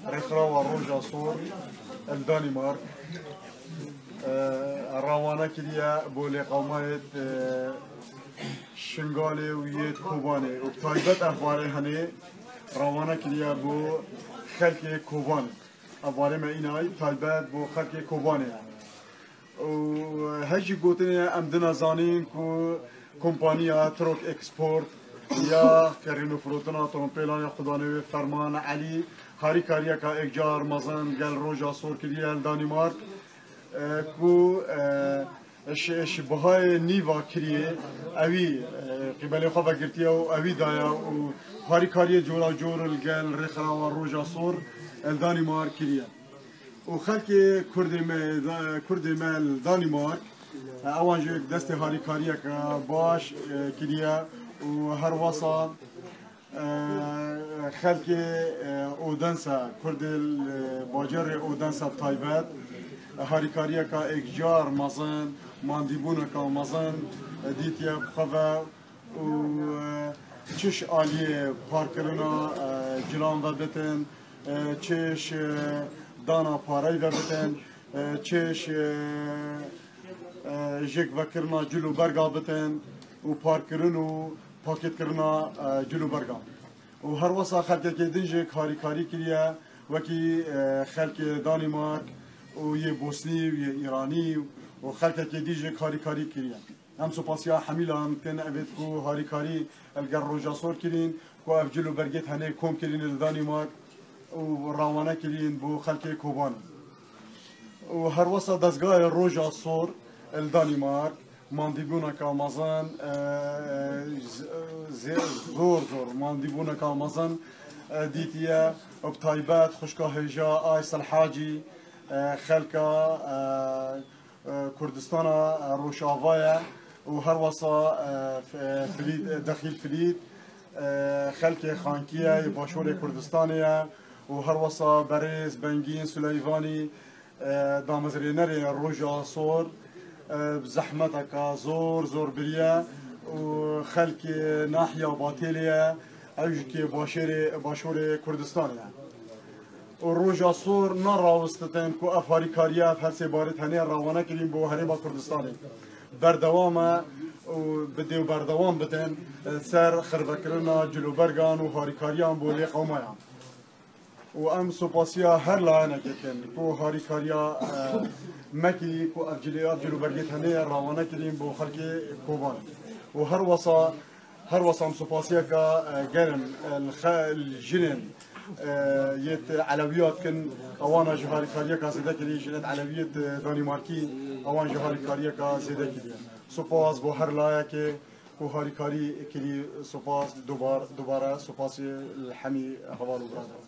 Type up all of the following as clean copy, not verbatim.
رخرا و روجا صور الدنمارك روانا كليا بولي قومات شنغالي ويت كوباني وطايبت أخباري هني روانا كليا بو خلق كوباني أخباري ما إناي طايبت بو خلق كوباني وهجي قوتني أمدنا زانين كو كومبانيا تروك اكسبورت يا كرينو فروتنا ترومبيلان يا خدانوي فرمان علي هاري كاريا كا اكجار مازن قال روجا صور كليا الدنمارك كو اش بهاي نيفا كريه اوي قبل خفا قرتيا اوي دايا وهاري كاريا جورا جور القال رخرا وروجا صور الدنمارك كريه وخلق كردي مال الدنمارك اوان جو دست هاري كاريا باش كريه وهر وصل خلق اودنسا كرد باجر اودنسا طيبات هاري كاريا كا اكجار مازن مانديبونا كا مازن ديتيا بخفا و چش آلیه پارکرنا جلان و بتن چش دانا پارای و بتن چش جک وکرنا جلو برگا بتن و پارکرن و پاکت کرنا جلو برگا و هر وصا خلق که دنجک هاری کاری کریه وکی خلق دانمارک و یه بوسنی و یه ایرانی و خلق که دیجک هاری کاری کریه هم سپاسیا حمیلان کن اوید کو هاری کاری الگر روجا صور کرین کو اف جلو برگت هنه کم کرین دانمارک و روانه کرین بو خلق کوبان و هر وصا دزگاه روجا صور الدانمارک ماندیبونا کامازن زور ماندیبونا کامازن دیتیه ابتایبات خشکا هجا آیس الحاجی خلکا کردستان روشاوایه و هر وصا دخیل فلید خلک خانکیه باشور کردستانیه و هر وصا بریز بنگین سلیوانی دامزرینر روجا صور بزحمتك زور بريا وخلك ناحية باطيلية أوجكي باشور كردستان والروجا صور نرى وستتين كو أفاري كاريا في هرسي بارت هني روانه كريم بو هريبا كردستاني بردوامة وبديو بردوام بتن سر خربكرنا جلو برغان وهاري كاريان بو لي قومايا وام سوباسيا هر لانا جتن كو هاري كاريا مكي كو افجلو برغت هني روانه كريم بو خلقي كوبان وهر وصا سوباسيا كا جرم الجنن يت علويات كن اوانا جهاري كاريا كا زيدا كري جنت علويات دنماركي اوان جهاري كاريا كا زيدا كري سوباس بو هر لايا كي كو هاري كاري كري سوباس دوباره سوباس الحمي حوالو برادر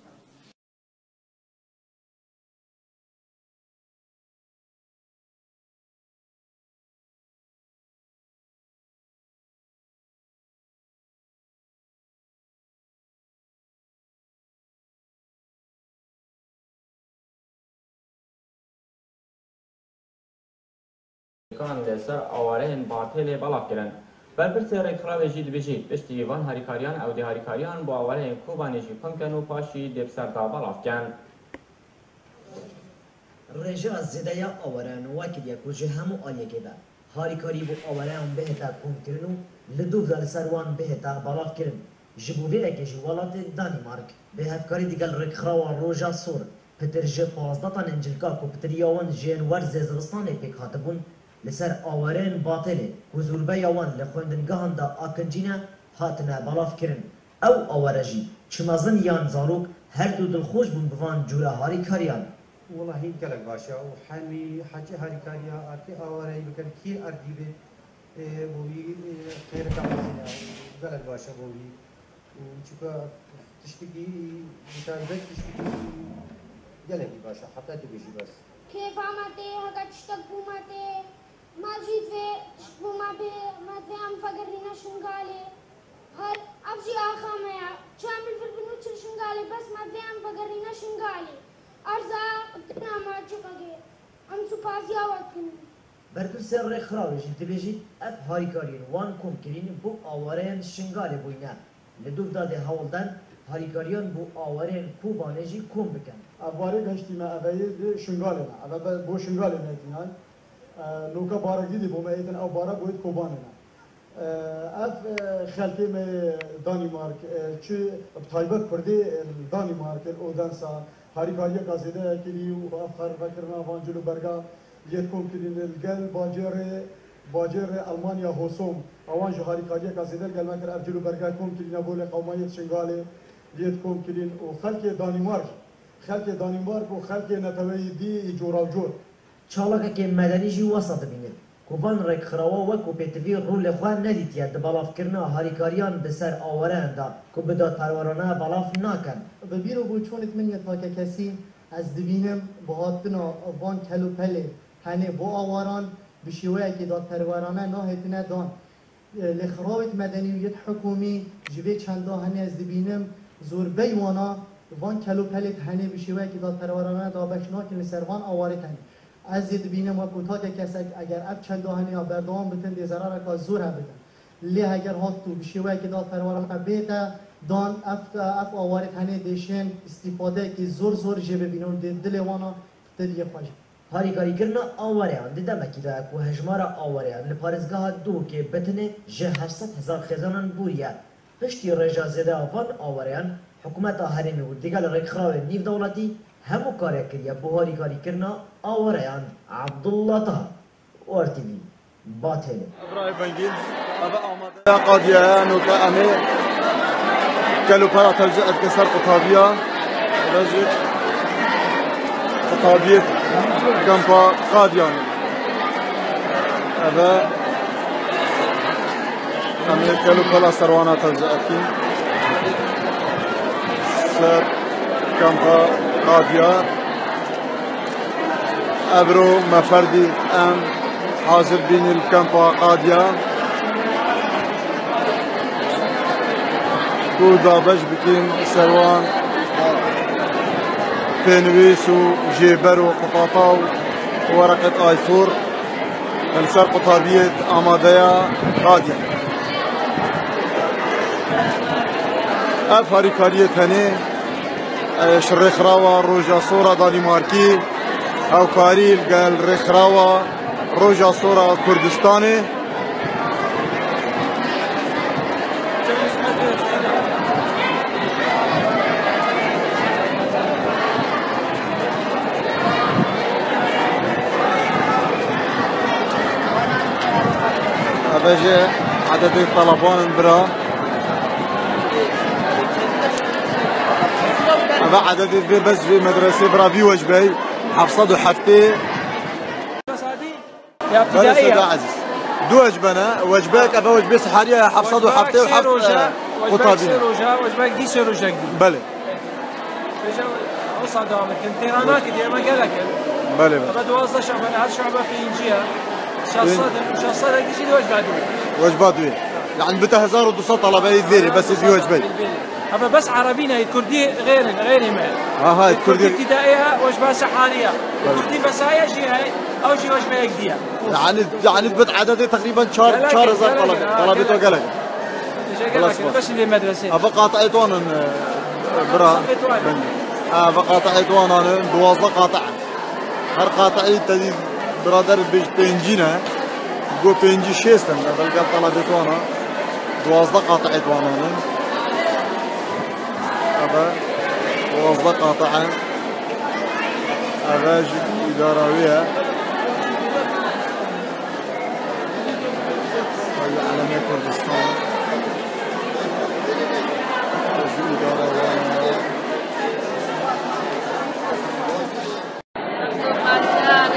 كان لسر آوارهن باطل بلاک کردن. برپرسی رکراو جید بجید پشتی وان هریکاریان او دی هریکاریان با آوارهن کوبانیجی کم کن و پاشی دبسر دا بلاک کن. رجا زدایا آوارهن وکیل یک وجه همو آلیه که هریکاری بو آوارهن بهتا کم کردن و لدو دل سروان بهتا بلاک کردن. جبوی اکیج ولات دانمارک به هفکاری دیگر رکراو روجا صور پتر جه پازداتان انجلکا کو پتر یاون جین ورز زرستان پیک هاتبون لسر آوارین باطله و زولبه یوان لخوندنگاهان دا آکنجینه هاتنه بلاف کرن او آوارجی چمازن یان زاروک هر دو دلخوش بون بوان جوره هاری کاریان والله هين قلق باشا وحامي حاجة هاري كاريا أرتي أوري بكر كي أرتي به بوي خير كامسنا قلق باشا بوي وشوكا تشتكي مشاهدات تشتكي قلق باشا حتى تبيجي بس كيف عملتي هكا تشتكوا ماتي ما جيت في تشتكوا ما في عم فقرينا شنقالي هر أبجي آخامي شامل في البنوت شنقالي بس ما في عم فقرينا شنقالي أرزا تنامات جفاقي أم سوبازيا واتكن برپرسی رخراو جید بجید اف هاری کارین وان کم کرین بو آوارین شنگالی بوینه لدور داده هولدن هاریکاریان بو آورین کوبانجی کم بکن ابواره گشتی ما اوی شنگاله ما اوی بو شنگاله نتینای نوکا بارگی دی بو ما ایدن او بارا بوید کوبانه اف خلقی می دانمارک چه تایبت کردی دانمارک اودنسا هاریکاری گازیده کلی و افخار فکرنا وانجلو برگا یت کم کلین الگل باجر المانیا هوسوم اوان جو هاریکاری گازیده گل مکر افجلو برگا کم کلین بول قومیت شنگاله یت کم کلین و خلق دانمارک و خلق نتوی دی جورا جور چالاکه که مدنی جی وسط بینید کوبان رک خراوا و کو پتوی رول خوان ندید یا دبالاف کرنا هاریکاریان به سر آورن دا کو بدا پرورانه بالاف ناکن ببینو بو چونت من یه کسی از دبینم بهاتنا وان کلو پله هنه بو آواران بشیوه که داد پرورانه ناهتنه دان لخرابت مدنیت حکومی جوه چندا هنه از دبینم زور بیوانا وان کلو پله هنه بشیوه که داد پرورانه دا بشناکن لسروان آوارت هنه از دید بینم و کوتا که کسی اگر اف چند دهانی ها بردوام بتن دی ضرر که زور ها بدن لی اگر هات تو بشیوه که داد پروارانه بیتا دان اف آوارت هنه دیشن استفاده که زور جه ببینون دی دل وانا دلیه خوش هاریکاری کرنا آوریان دیده مکیده اکو هجمارا آوریان لپارزگاه دو که بتنه جه 800,000 خزانان بوریه پشتی رجا زده آوان آوریان حکومت هرمی و دیگل رکخراو نیو دولتی همو کاری کریه بو هاریکاری کرنا آوریان عبدالله طه وارتیوی باطل ابراهيم بنجيل ابا آماده قاديان وكأمي كلو برا تلزقت كسر قطابية رجل قطابية جنبا قاديان ابا أمي كلو برا سروانا تلزقتي سر جنبا قاديان ابرو مفردي ام حاضر بين الكامبا قادية كودا باش بكين سروان بينويس وجيبر وقطاطا وورقة ايفور السر قطابية امادية قادية اف هاريكارية هني شريخ راوا روجا صورة دانماركي او كاريل قال رخراوة روجا صورة كردستاني هذا جاء عدد الطلبان برا هذا عدد بس في مدرسة برا بيوجبي حفصد وحفتي يا ابتدائية عزيز دو وجبنا وجبك ابا وجبه صحاريه حفصد وحفتي وحفت وجبك روجا وجبك دي روجا بله رجع وصل دوامك انتيرانات دي ما قالك بله بده وصل شعبنا هذا شعبه في انجيا شخصات دي شيء وجبات دوي يعني بتا 1200 طلبه يذيري بس في وجبي هذا بس عربينا الكردي غير ما هاي الكردي ابتدائيه وجبه سحاريه الكردي بس هاي شيء هاي او شيء وجبه يقديها يعني بت عددي تقريبا 4000 طلبه قالك بس اللي مدرسه ابا قاطعت وانا برا ابا قاطعت وانا دوازه قاطع هر قاطعي تدي برادر بينجينا جو بينجي شيستن بلقى طلبت وانا دوازه قاطعت وانا ابا دوازه قاطعه ابا إداراوية على كردستان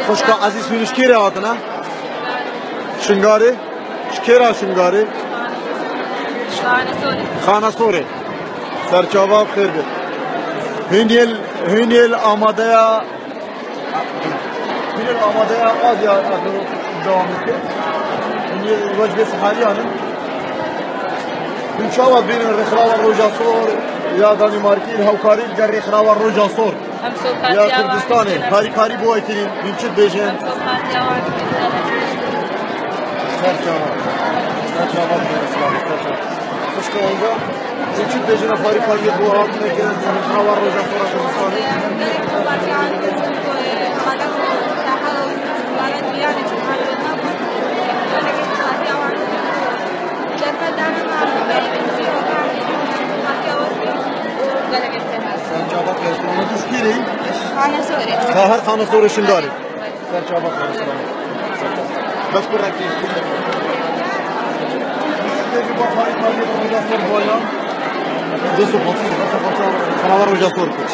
خوشكا عزيز من شكيري هاتنا شنغاري شكيرا شنغاري خانة سوري سرچاوا بخير بيت هنيل آمادية هنيل آمادية قادية دوام بكر هنيل وجبة سحارية إن شاء الله بين الرخراوة الروجاسور يا دانماركي الهوكاري الرخراوة الروجاسور يا كردستاني هاريكاري بويتين من شد بيجين سرچاوا بخير خوشکەوەڵگە هیچی بێژنە فاری کاریە بۆ هاتنێکرد هاوار ڕۆژە خۆرە کوردستانی سەرچاوە کەسوانە دوشگیری هەر خانە سۆرە شنگاری سەرچاوە کەسوانە بەس کوڕەکی با فاری کاریە بۆ ڕۆژە خۆر بۆیان دەسو پۆسی خەناوە ڕۆژە خۆر کرد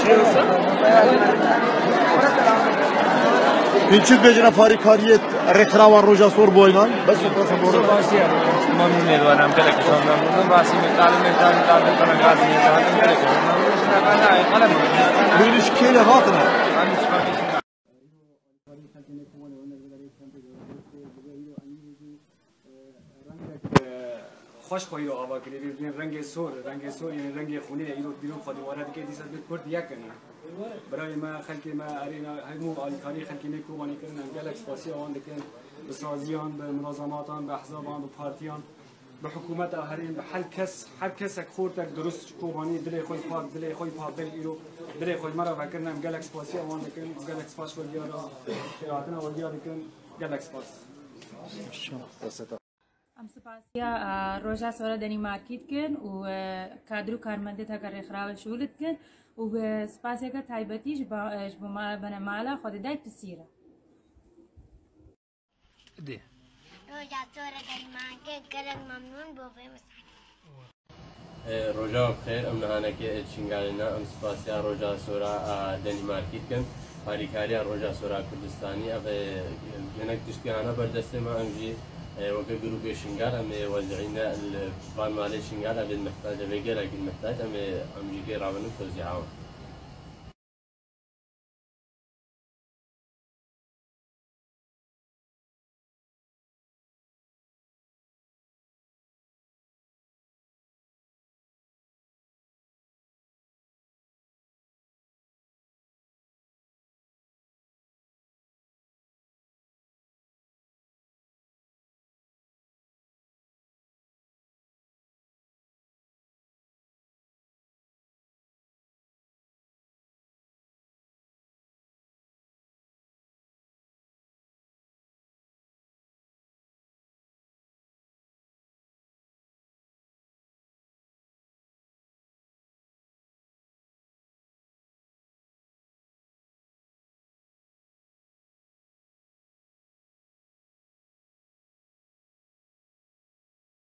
هیچی بێژنە فاری کاریێت ڕێکخراوە ڕۆژە سۆر بۆیان بەس پرسە بۆ باسیە من میێوانم گەلێکشان نامودم باسی مێتال گازی بینیش کێلێ هاتنە خوش خواهی رو آوا کردی ببین رنگ سور یعنی رنگ خونی ایرو بیرون خواهی وارد که دیسات به کرد یک کنه برای ما خلکی ما ارینا همو آلیکاری خلکی میکوبانی کردن گلکس پاسی آن دکن به سازیان به منظماتان به احزابان به پارتیان به حکومت آهرین به هر کس خورد درست کوبانی دل خوی پاک دل ایرو دل خوی مرا فکرنم گلکس پاسی آن دکن گلکس پاس و دیارا خیراتنا و دیار دکن گلکس پاس ام سپاسیا روزا سورا دنی مارکیت کن و کادرو کارمنده تا کار خراب شغلت کن و سپاسیا که تایبتیش با ما بنا مالا خود دای پسیره. دی. روزا سورا دنی مارکیت کردن ممنون بوده مساعد. روزا بخیر ام نهانه که چنگالینا ام سپاسیا روزا سورا دنی مارکیت کن. هاریکاری روزا سورا کردستانی اوه منک تشکیانه بردسته ما امجی وقت گروه شنگار ام وزعینا الفان مالی شنگار ام المحتاج بگیر اگه المحتاج ام امجی که راونو توزیعه